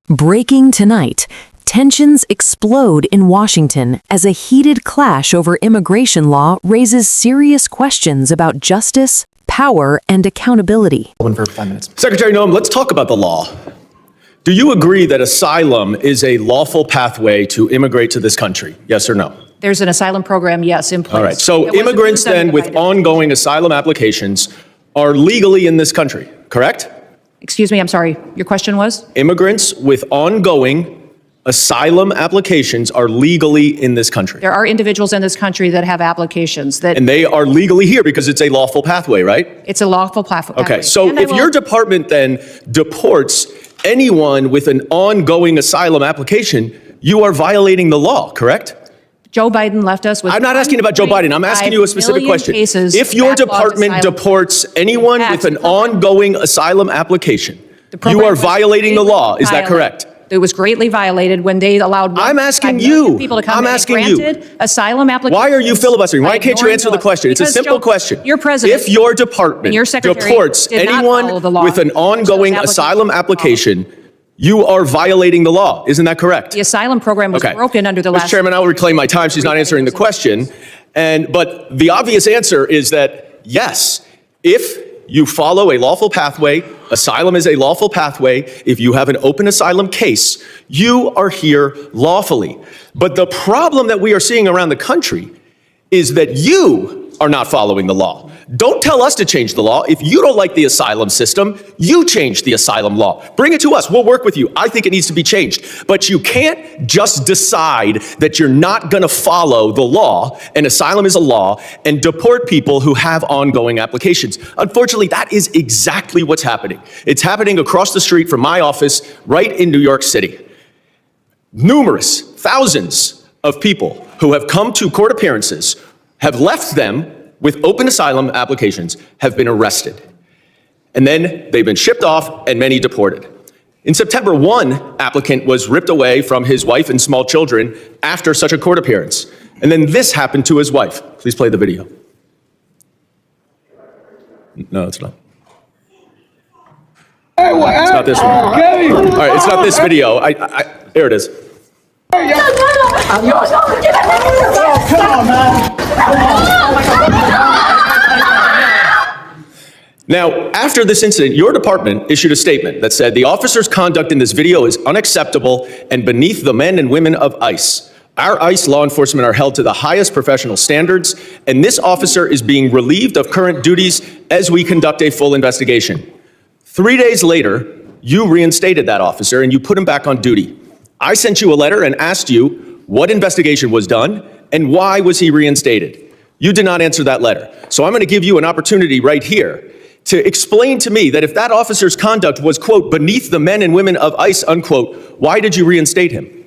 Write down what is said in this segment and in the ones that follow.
Breaking tonight. Tensions explode in Washington as a heated clash over immigration law raises serious questions about justice, power, and accountability. For 5 minutes. Secretary Noem, let's talk about the law. Do you agree that asylum is a lawful pathway to immigrate to this country? Yes or no? There's an asylum program, yes, in place. All right. So immigrants then with ongoing asylum applications are legally in this country, correct? Excuse me, I'm sorry. Your question was? Immigrants with ongoing asylum applications are legally in this country. There are individuals in this country that have applications that... And they are legally here because it's a lawful pathway, right? It's a lawful pathway. Okay, so if your department then deports anyone with an ongoing asylum application, you are violating the law, correct? Joe Biden left us with... I'm not asking about Joe Biden. I'm asking you a specific question. If your department deports anyone with an ongoing asylum application, you are violating the law. Is that correct? It was greatly violated when they allowed... I'm asking you. People to come I'm asking you. Asylum applications. Why are you filibustering? Why can't you answer the question? It's a simple question. Your president... If your department deports anyone with an ongoing asylum application, you are violating the law. Isn't that correct? The asylum program was broken under the last... Mr. Chairman, I will reclaim my time. She's not answering the question. But the obvious answer is that, yes, if you follow a lawful pathway, asylum is a lawful pathway. If you have an open asylum case, you are here lawfully. But the problem that we are seeing around the country is that you are not following the law. Don't tell us to change the law. If you don't like the asylum system, you change the asylum law. Bring it to us. We'll work with you. I think it needs to be changed. But you can't just decide that you're not going to follow the law, and asylum is a law, and deport people who have ongoing applications. Unfortunately, that is exactly what's happening. It's happening across the street from my office right in New York City. Numerous, thousands of people who have come to court appearances, have left them with open asylum applications, have been arrested. And then they've been shipped off and many deported. In September, one applicant was ripped away from his wife and small children after such a court appearance. And then this happened to his wife. Please play the video. No, it's not. It's not this one. All right, it's not this video. There it is. Come on, man. Now, after this incident, your department issued a statement that said the officer's conduct in this video is unacceptable and beneath the men and women of ICE. Our ICE law enforcement are held to the highest professional standards, and this officer is being relieved of current duties as we conduct a full investigation. 3 days later, you reinstated that officer and you put him back on duty. I sent you a letter and asked you what investigation was done and why was he reinstated. You did not answer that letter. So I'm going to give you an opportunity right here to explain to me that if that officer's conduct was, quote, beneath the men and women of ICE, unquote, why did you reinstate him?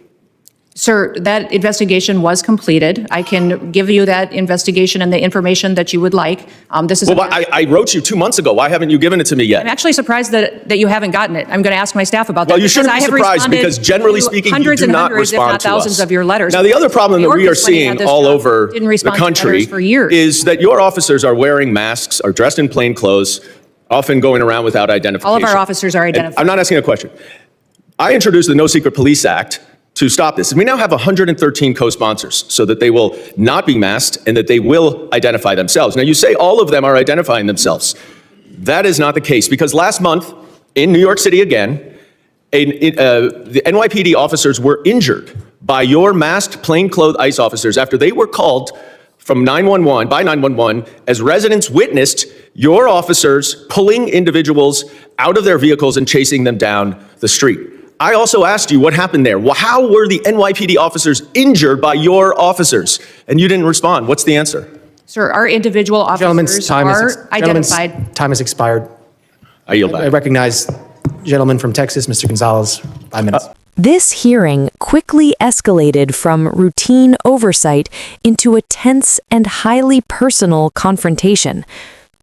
Sir, that investigation was completed. I can give you that investigation and the information that you would like. This is. Well, I wrote you 2 months ago. Why haven't you given it to me yet? I'm actually surprised that you haven't gotten it. I'm going to ask my staff about that. Well, you shouldn't be surprised because generally speaking, you do not respond to us. Hundreds, if not thousands of your letters. Now, the other problem that we are seeing all over the country is that your officers are wearing masks, are dressed in plain clothes, often going around without identification. All of our officers are identified. I'm not asking a question. I introduced the No Secret Police Act to stop this. And we now have 113 co-sponsors so that they will not be masked and that they will identify themselves. Now, you say all of them are identifying themselves. That is not the case because last month in New York City again, the NYPD officers were injured by your masked plainclothes ICE officers after they were called from 911 as residents witnessed your officers pulling individuals out of their vehicles and chasing them down the street. I also asked you what happened there. Well, how were the NYPD officers injured by your officers? And you didn't respond. What's the answer? Sir, our individual officers are identified. Time has expired. I yield back. I recognize gentleman from Texas, Mr. Gonzalez, 5 minutes. This hearing quickly escalated from routine oversight into a tense and highly personal confrontation.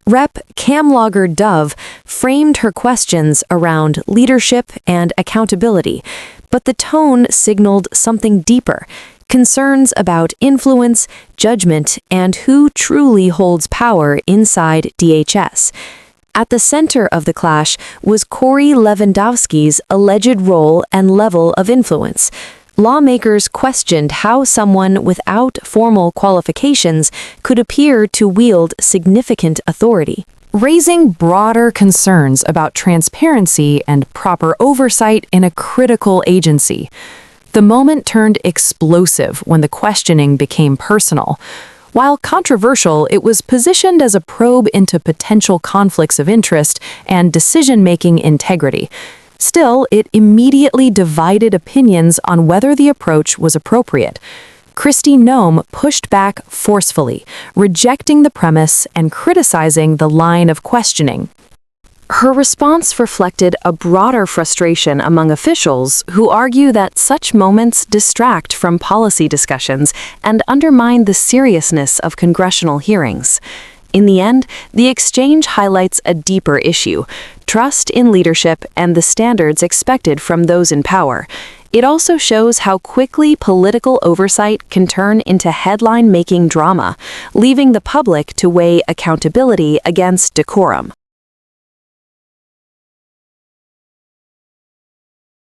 Rep. Camlogger Dove framed her questions around leadership and accountability, but the tone signaled something deeper, concerns about influence, judgment, and who truly holds power inside DHS. At the center of the clash was Corey Lewandowski's alleged role and level of influence. Lawmakers questioned how someone without formal qualifications could appear to wield significant authority, raising broader concerns about transparency and proper oversight in a critical agency. The moment turned explosive when the questioning became personal. While controversial, it was positioned as a probe into potential conflicts of interest and decision-making integrity. Still, it immediately divided opinions on whether the approach was appropriate. Kristi Noem pushed back forcefully, rejecting the premise and criticizing the line of questioning. Her response reflected a broader frustration among officials who argue that such moments distract from policy discussions and undermine the seriousness of congressional hearings. In the end, the exchange highlights a deeper issue: trust in leadership and the standards expected from those in power. It also shows how quickly political oversight can turn into headline-making drama, leaving the public to weigh accountability against decorum.